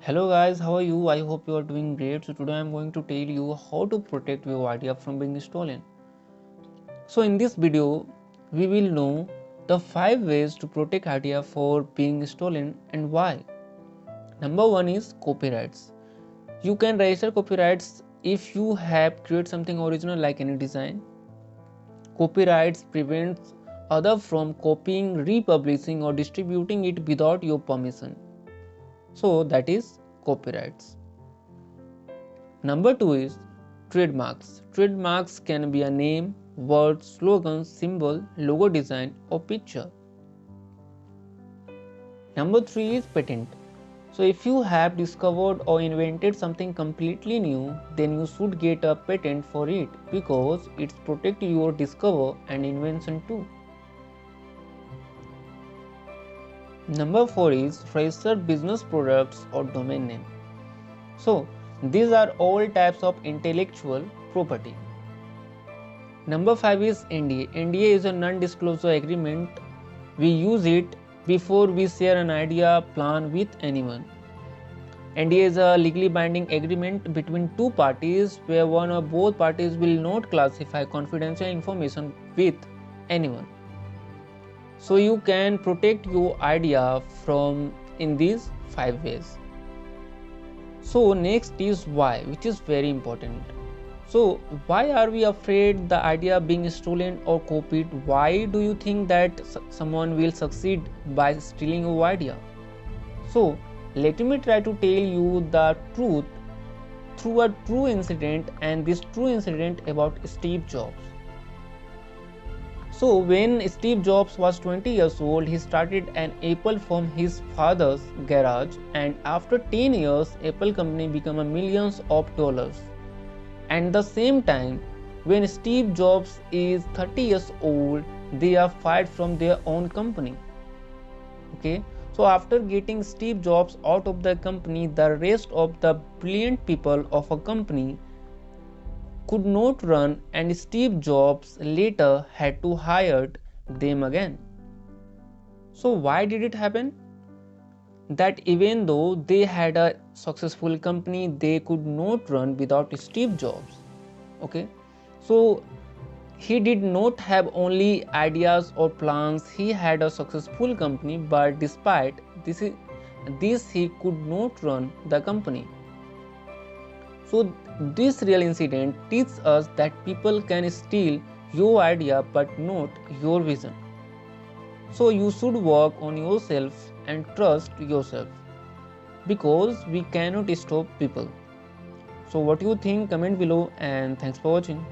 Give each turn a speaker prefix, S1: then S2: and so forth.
S1: Hello guys, how are you? I hope you are doing great. So today I am going to tell you how to protect your idea from being stolen. So in this video, we will know the 5 ways to protect idea for being stolen and why. Number 1 is copyrights. You can register copyrights if you have created something original like any design. Copyrights prevents other from copying, republishing or distributing it without your permission. So that is copyrights. Number 2 is trademarks. Trademarks can be a name, word, slogan, symbol, logo design, or picture. Number 3 is patent. So, if you have discovered or invented something completely new, then you should get a patent for it because it protects your discover and invention too. Number 4 is registered business products or domain name. So, these are all types of intellectual property. Number 5 is NDA. NDA is a non-disclosure agreement. We use it before we share an idea, plan with anyone. NDA is a legally binding agreement between two parties where one or both parties will not classify confidential information with anyone. So you can protect your idea from in these 5 ways. So next is why, which is very important. So why are we afraid the idea being stolen or copied? Why do you think that someone will succeed by stealing your idea? So let me try to tell you the truth through a true incident, and this true incident about Steve Jobs. So when Steve Jobs was 20 years old, he started an Apple from his father's garage, and after 10 years Apple company became a millions of dollars. At the same time, when Steve Jobs is 30 years old, they are fired from their own company. Okay, so after getting Steve Jobs out of the company, the rest of the brilliant people of a company could not run, and Steve Jobs later had to hire them again. So why did it happen? That even though they had a successful company, they could not run without Steve Jobs. Okay, so he did not have only ideas or plans, he had a successful company, but despite this he could not run the company. So this real incident teaches us that people can steal your idea but not your vision. So you should work on yourself and trust yourself, because we cannot stop people. So what do you think? Comment below, and thanks for watching.